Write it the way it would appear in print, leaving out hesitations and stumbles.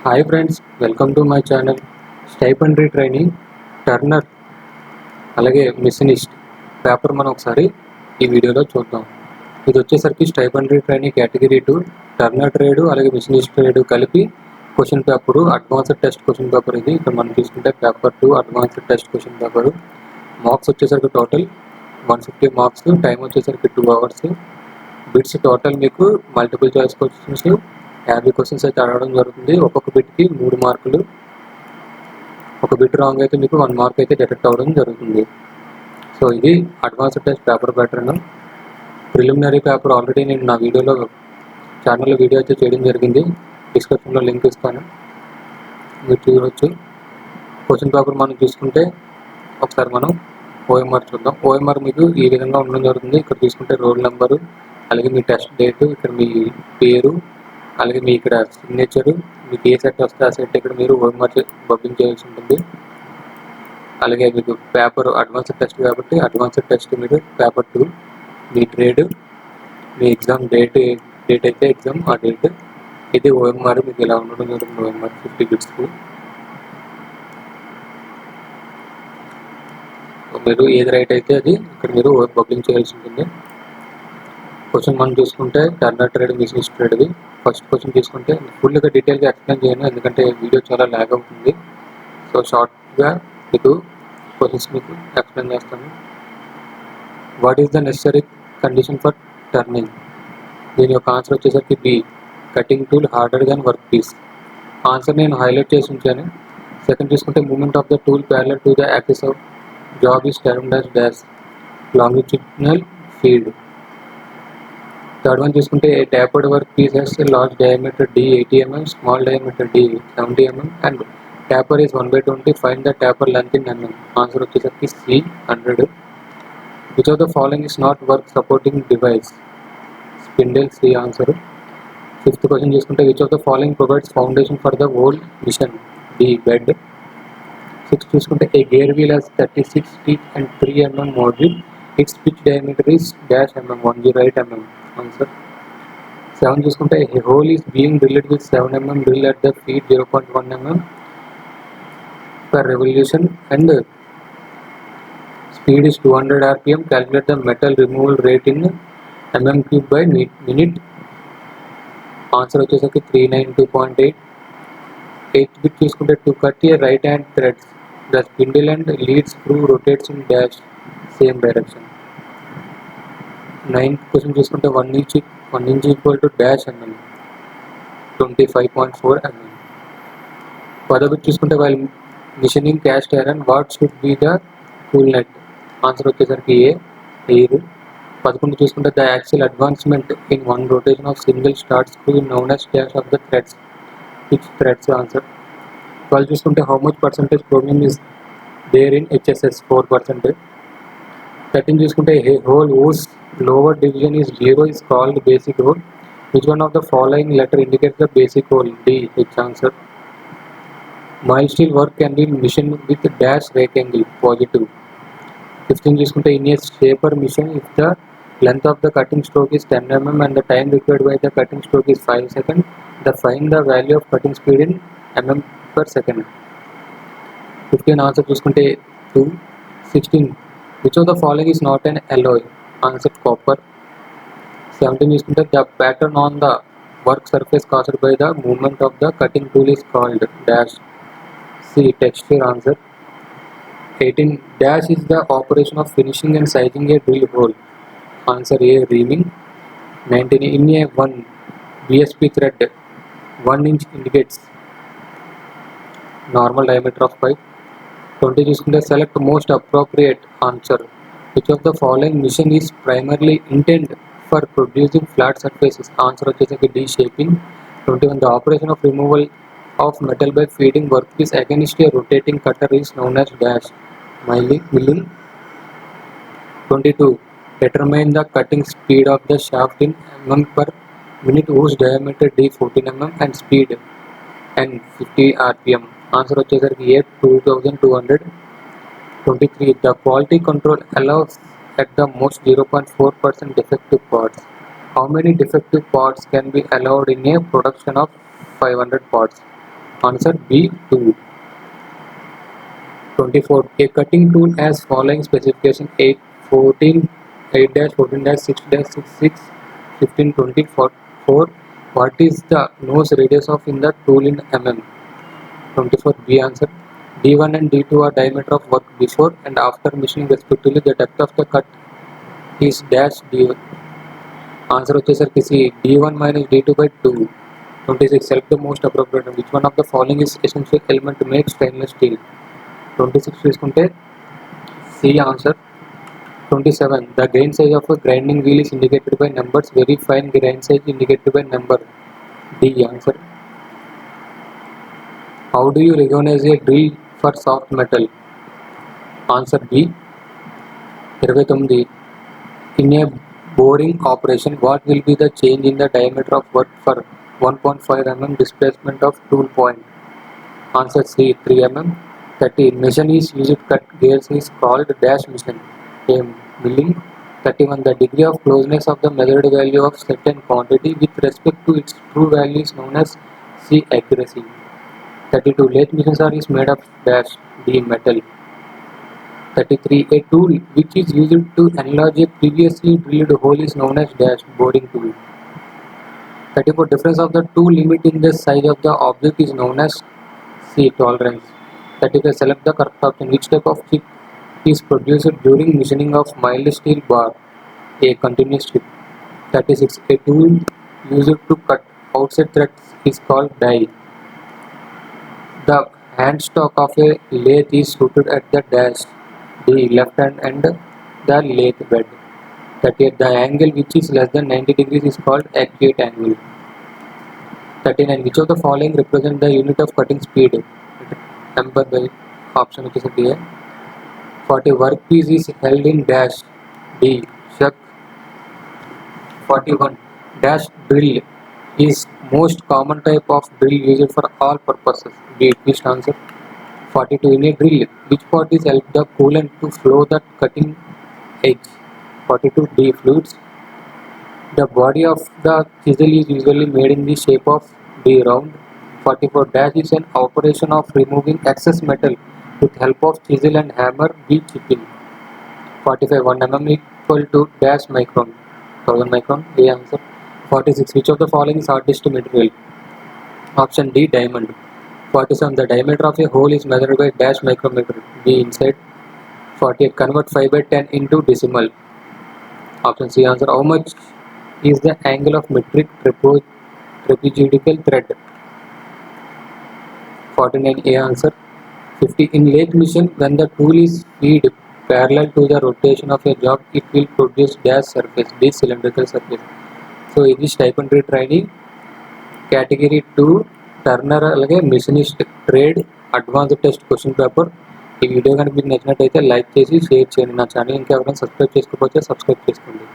Hi friends, welcome to my channel. Stipendiary training Turner అలాగే machinist paper మనం ఒకసారి ఈ వీడియోలో చూద్దాం. ఇది వచ్చేసరికి stipendiary training category 2 Turner trade అలాగే మిషనిస్ట్ ట్రేడ్ కలిపి question paper, advanced test question paper. ఇది ఇక్కడ మనం తీసుకుంటే paper 2 advanced test question paper. Marks వచ్చేసరికి టోటల్ 150 మార్క్స్, టైం వచ్చేసరికి 2 అవర్స్. బిట్స్ టోటల్ మీకు మల్టిపుల్ చాయిస్ క్వశ్చన్స్ 50 క్వశ్చన్స్ అయితే అడగడం జరుగుతుంది. ఒక్కొక్క బిట్కి 3 మార్కులు. ఒక బిట్ రాంగ్ అయితే మీకు 1 మార్క్ అయితే డిటెక్ట్ అవ్వడం జరుగుతుంది. సో ఇది advanced test paper pattern. Preliminary paper already నేను నా ఛానల్లో వీడియో అయితే చేయడం జరిగింది. డిస్క్రిప్షన్లో లింక్ ఇస్తాను, మీరు చూడవచ్చు. క్వశ్చన్ పేపర్ మనం చూసుకుంటే ఒకసారి మనం ఓఎంఆర్ చూద్దాం. ఓఎంఆర్ మీకు ఈ విధంగా ఉండడం జరుగుతుంది. ఇక్కడ చూసుకుంటే రోల్ నెంబరు, అలాగే మీ టెస్ట్ డేటు, ఇక్కడ మీ పేరు, అలాగే మీ ఇక్కడ సిగ్నేచరు, మీకు ఏ సెట్ వస్తే ఆ సెట్ ఇక్కడ మీరు ఓఎంఆర్ పబ్లింగ్ చేయాల్సి ఉంటుంది. అలాగే మీకు పేపర్ అడ్వాన్స్డ్ టెస్ట్ కాబట్టి అడ్వాన్స్డ్ టెస్ట్ మీరు పేపర్ 2, మీ ట్రేడ్, మీ ఎగ్జామ్ డేట్ అయితే ఎగ్జామ్ ఆ డేట్, ఇది ఓఎంఆర్ మీకు ఇలా ఉండడం జరుగుతుంది. ఓఎంఆర్ 50 బిట్స్కి మీరు ఏది రైట్ అయితే అది ఇక్కడ మీరు పబ్లింగ్ చేయాల్సి ఉంటుంది. క్వశ్చన్ మనం చూసుకుంటే టర్నర్ ట్రేడ్, మిషనిస్ట్ ట్రేడ్ది ఫస్ట్ క్వశ్చన్ తీసుకుంటే ఫుల్గా డీటెయిల్గా ఎక్స్ప్లెయిన్ చేయను, ఎందుకంటే వీడియో చాలా ల్యాగ్ అవుతుంది. సో షార్ట్గా మీకు క్వశ్చన్స్ మీకు ఎక్స్ప్లెయిన్ చేస్తాను. What is the necessary condition for turning? దీని యొక్క ఆన్సర్ వచ్చేసరికి B, cutting tool harder than work piece. Answer నేను హైలైట్ చేసి ఉంచాను. సెకండ్ చూసుకుంటే movement of the tool parallel to the axis of job is termed as dash longitudinal feed. Third one చూసుకుంటే a tapered work piece has a large diameter D 80 mm, small diameter D 70 mm and taper is 1/20. Find the taper length in mm. Answer వచ్చేసరికి C 100. Which of the following is not work supporting device? Spindle, C answer. Fifth question చూసుకుంటే which of the following provides foundation for the whole mission? D bed. Sixth చూసుకుంటే a gear wheel has 36 teeth and 3 mm module. Its pitch diameter is dash mm, 108 mm. Answer. 7 చూసుకుంటే a hole is being drilled with 7 mm drill at the feet 0.1 mm per revolution and speed is 200 rpm. Calculate the metal removal rate in mm cube by minute. Answer వచ్చేసరికి 392.8. 8th bit చూసుకుంటే to cut a right hand thread the spindle and lead screw rotates in dash same direction. 9th question చూసుకుంటే 1 inch equal to dash mm 25.4 mm. 10th bit చూసుకుంటే while machining cast iron what should be the cool net? Answer వచ్చేసరికి ఏ, air. 11 చూసుకుంటే the axial advancement in one rotation of single start screw is known as dash of the threads. 6 threads answer. 12 చూసుకుంటే how much percentage chromium is there in HSS? 4%. 13 చూసుకుంటే a hole whose lower division is 0 is called basic hole. Which one of the following letter indicates the basic hole? D, H answer. Mild steel work can be machined with dash rake angle, positive. 15 చూసుకుంటే in a shaper machine if the length of the cutting stroke is 10 mm and the time required by the cutting stroke is 5 seconds, find the value of cutting speed in mm per second. 15 answer చూసుకుంటే 2. 16 which of the following is not an alloy? Answer copper. 17 చూసుకుంటే the pattern on the work surface caused by the movement of the cutting tool is called dash. C, texture answer. 18 dash is the operation of finishing and sizing a drill hole. Answer A, reaming. 19 in a 1 BSP thread 1 inch indicates normal diameter of pipe. 20 చూసుకుంటే select most appropriate answer. Which of the following machine is primarily intended for producing flat surfaces? Answer వచ్చేసరికి D, shaping. 21 the operation of removal of metal by feeding workpiece against a rotating cutter is known as dash, milling. 22 determine the cutting speed of the shaft in mm per minute whose diameter D 14 mm and speed N 50 rpm. Answer వచ్చేసరికి A, 2200. 23 the quality control allows at the most 0.4% defective parts. How many defective parts can be allowed in a production of 500 parts? Answer B 2. 24. A cutting tool has following specification 8, 14, 8-14-6-6, 6, 15, 24. What is the nose radius of in the tool in mm? 24. B answer. D1 and D2 are diameter of work before and after machining respectively. The depth of the cut is dash D1. Answer వచ్చేసరికి C. D1 minus D2 by 2. 26. Select the most appropriate. Which one of the following is essential element to make stainless steel? 26 తీసుకుంటే C answer. 27. The grain size of a grinding wheel is indicated by numbers. Very fine grain size indicated by number. D answer. How do you recognize a drill for soft metal? Answer B. 29. In a boring operation, what will be the change in the diameter of work for 1.5 mm displacement of tool point? Answer C. 3 mm. 30. Machine is used to cut gears is called dash machine. A milling. 31. The degree of closeness of the measured value of certain quantity with respect to its true value is known as C. Accuracy. 32. Lathe machines are made of dash D. Metal. 33. A tool which is used to enlarge a previously drilled hole is known as dash boring tool. 34. Difference of the two limit in the size of the object is known as C. Tolerance. 35. Select the correct option. Which type of chip is produced during machining of mild steel bar? A. Continuous chip. 36. A tool used to cut outside threads is called die. The hand stock of a lathe is suited at the dash D. Left hand and the lathe bed. 38. The angle which is less than 90 degrees is called acute angle. 39. Which of the following represent the unit of cutting speed? Number by option which is D. 40. Workpiece is held in dash D. Chuck. 41. Dash drill is most common type of drill used for all purposes. B. Twist answer. 42. In a drill, which part is help the coolant to flow the cutting edge? 42. D. Fluids. The body of the chisel is usually made in the shape of D. Round. 44. Dash is an operation of removing excess metal with help of chisel and hammer. B. Chipping. 45. 1 mm equal to dash micron. 1000 micron. A answer. 46. Which of the following is hardest material? Option D. Diamond. 47. The diameter of a hole is measured by dash micrometer. B. Inside. 48. Convert 5 by 10 into decimal. Option C answer. How much is the angle of metric trapezoidal thread? 49. A answer. 50. In lathe machine, when the tool is feed parallel to the rotation of a job, it will produce dash surface. D. Cylindrical surface. So ఇది stipendiary training category 2 Turner అలాగే machinist trade advanced test question paper. ఈ video కనుక మీకు నచ్చినట్టయితే like చేసి share చేయండి. నా channel ఇంకా ఎవరైనా సబ్స్క్రైబ్ చేసుకోకపోతే సబ్స్క్రైబ్ చేసుకోండి.